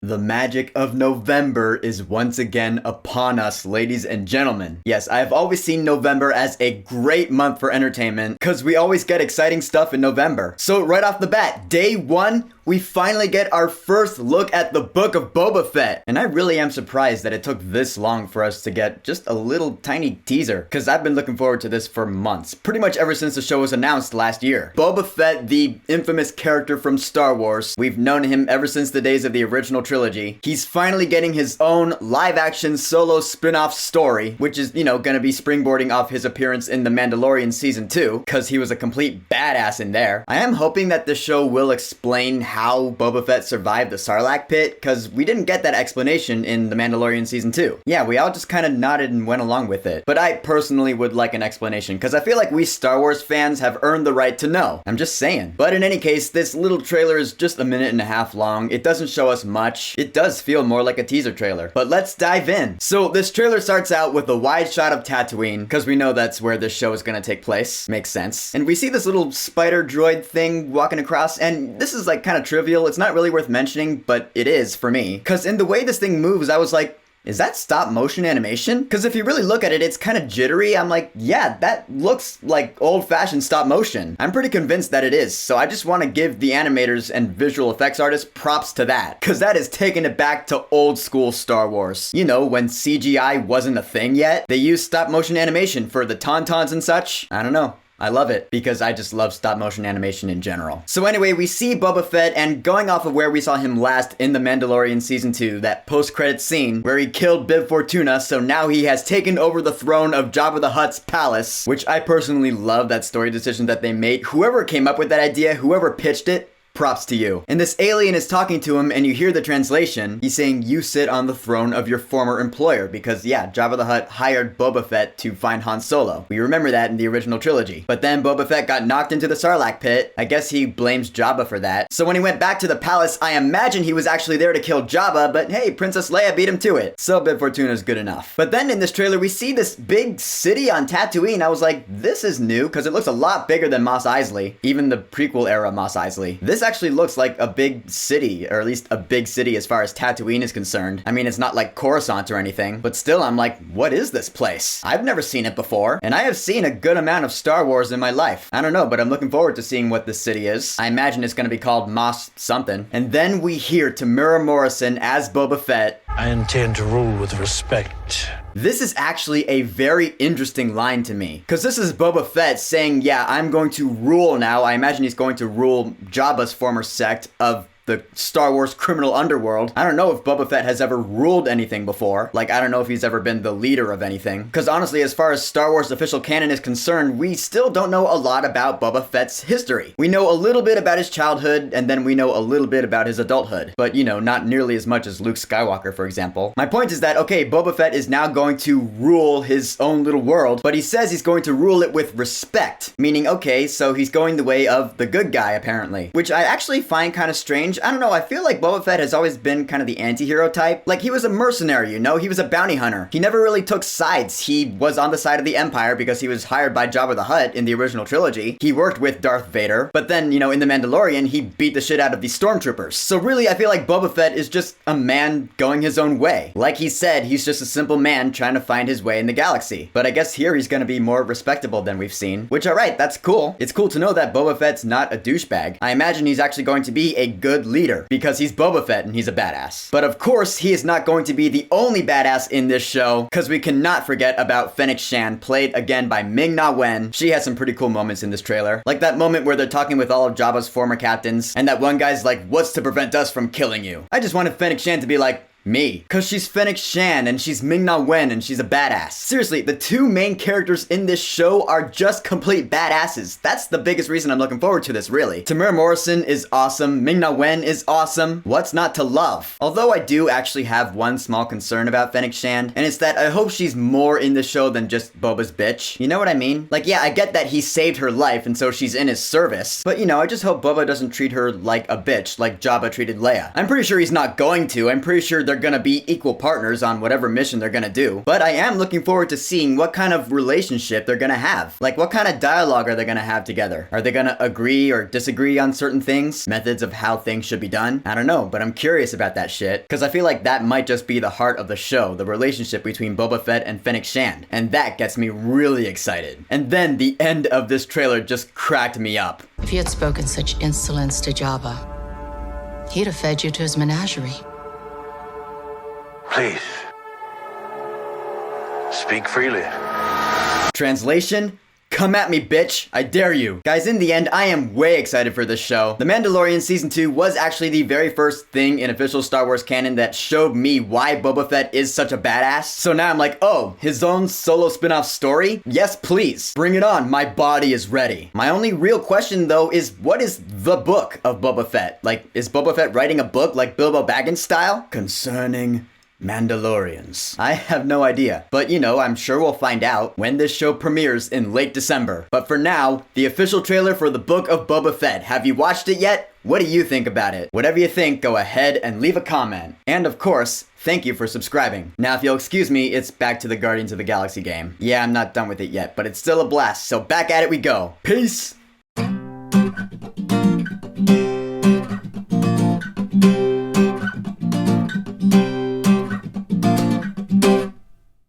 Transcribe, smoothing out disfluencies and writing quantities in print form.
The magic of November is once again upon us, ladies and gentlemen. Yes, I have always seen November as a great month for entertainment because we always get exciting stuff in November. So right off the bat, day one, we finally get our first look at the Book of Boba Fett. And I really am surprised that it took this long for us to get just a little tiny teaser, because I've been looking forward to this for months, pretty much ever since the show was announced last year. Boba Fett, the infamous character from Star Wars, we've known him ever since the days of the original trilogy. He's finally getting his own live-action solo spin-off story, which is, gonna be springboarding off his appearance in The Mandalorian Season 2, because he was a complete badass in there. I am hoping that the show will explain how Boba Fett survived the Sarlacc pit, because we didn't get that explanation in The Mandalorian Season 2. Yeah, we all just kind of nodded and went along with it. But I personally would like an explanation, because I feel like we Star Wars fans have earned the right to know. I'm just saying. But in any case, this little trailer is just a minute and a half long. It doesn't show us much. It does feel more like a teaser trailer. But let's dive in. So this trailer starts out with a wide shot of Tatooine, because we know that's where this show is going to take place. Makes sense. And we see this little spider droid thing walking across, and this is like kind of trivial. It's not really worth mentioning, but it is for me. Because in the way this thing moves, I was like, is that stop motion animation? Because if you really look at it, it's kind of jittery. I'm like, yeah, that looks like old-fashioned stop motion. I'm pretty convinced that it is. So I just want to give the animators and visual effects artists props to that. Because that is taking it back to old school Star Wars. You know, when CGI wasn't a thing yet. They used stop motion animation for the Tauntauns and such. I don't know. I love it because I just love stop motion animation in general. So anyway, we see Boba Fett, and going off of where we saw him last in The Mandalorian Season 2, that post-credits scene where he killed Bib Fortuna, so now he has taken over the throne of Jabba the Hutt's palace, which I personally love that story decision that they made. Whoever came up with that idea, whoever pitched it, props to you. And this alien is talking to him, and you hear the translation. He's saying, you sit on the throne of your former employer, because yeah, Jabba the Hutt hired Boba Fett to find Han Solo. We remember that in the original trilogy. But then Boba Fett got knocked into the Sarlacc pit. I guess he blames Jabba for that. So when he went back to the palace, I imagine he was actually there to kill Jabba, but hey, Princess Leia beat him to it. So Bib Fortuna's good enough. But then in this trailer, we see this big city on Tatooine. I was like, this is new, because it looks a lot bigger than Mos Eisley, even the prequel era Mos Eisley. This actually looks like a big city, or at least a big city as far as Tatooine is concerned. I mean, it's not like Coruscant or anything, but still I'm like, what is this place? I've never seen it before, and I have seen a good amount of Star Wars in my life. I don't know, but I'm looking forward to seeing what this city is. I imagine it's going to be called Mos something. And then we hear Temuera Morrison as Boba Fett. I intend to rule with respect. This is actually a very interesting line to me, because this is Boba Fett saying, yeah, I'm going to rule now. I imagine he's going to rule Jabba's former sect of the Star Wars criminal underworld. I don't know if Boba Fett has ever ruled anything before. Like, I don't know if he's ever been the leader of anything. Because honestly, as far as Star Wars official canon is concerned, we still don't know a lot about Boba Fett's history. We know a little bit about his childhood, and then we know a little bit about his adulthood. But, not nearly as much as Luke Skywalker, for example. My point is that, okay, Boba Fett is now going to rule his own little world, but he says he's going to rule it with respect. Meaning, okay, so he's going the way of the good guy, apparently. Which I actually find kind of strange. I don't know, I feel like Boba Fett has always been kind of the anti-hero type. Like, he was a mercenary, he was a bounty hunter. He never really took sides. He was on the side of the Empire because he was hired by Jabba the Hutt in the original trilogy. He worked with Darth Vader, but then, in The Mandalorian, he beat the shit out of the stormtroopers. So really, I feel like Boba Fett is just a man going his own way. Like he said, he's just a simple man trying to find his way in the galaxy. But I guess here he's gonna be more respectable than we've seen, which, alright, that's cool. It's cool to know that Boba Fett's not a douchebag. I imagine he's actually going to be a good leader, because he's Boba Fett and he's a badass. But of course, he is not going to be the only badass in this show, because we cannot forget about Fennec Shand, played again by Ming-Na Wen. She has some pretty cool moments in this trailer. Like that moment where they're talking with all of Jabba's former captains, and that one guy's like, what's to prevent us from killing you? I just wanted Fennec Shand to be like, me. Cause she's Fennec Shand and she's Ming-Na Wen and she's a badass. Seriously, the two main characters in this show are just complete badasses. That's the biggest reason I'm looking forward to this, really. Temuera Morrison is awesome. Ming-Na Wen is awesome. What's not to love? Although I do actually have one small concern about Fennec Shand, and it's that I hope she's more in the show than just Boba's bitch. You know what I mean? Like, yeah, I get that he saved her life and so she's in his service, but I just hope Boba doesn't treat her like a bitch, like Jabba treated Leia. I'm pretty sure he's not going to. I'm pretty sure they're gonna be equal partners on whatever mission they're gonna do. But I am looking forward to seeing what kind of relationship they're gonna have. Like, what kind of dialogue are they gonna have together? Are they gonna agree or disagree on certain things? Methods of how things should be done? I don't know, but I'm curious about that shit. Because I feel like that might just be the heart of the show, the relationship between Boba Fett and Fennec Shand. And that gets me really excited. And then the end of this trailer just cracked me up. If you had spoken such insolence to Jabba, he'd have fed you to his menagerie. Please. Speak freely. Translation? Come at me, bitch. I dare you. Guys, in the end, I am way excited for this show. The Mandalorian Season 2 was actually the very first thing in official Star Wars canon that showed me why Boba Fett is such a badass. So now I'm like, oh, his own solo spin-off story? Yes, please. Bring it on. My body is ready. My only real question, though, is what is the Book of Boba Fett? Like, is Boba Fett writing a book like Bilbo Baggins style? Concerning Mandalorians. I have no idea, but you know, I'm sure we'll find out when this show premieres in late December. But for now, the official trailer for the Book of Boba Fett. Have you watched it yet? What do you think about it? Whatever you think, go ahead and leave a comment. And of course, thank you for subscribing. Now, if you'll excuse me, it's back to the Guardians of the Galaxy game. Yeah, I'm not done with it yet, but it's still a blast, so back at it we go. Peace!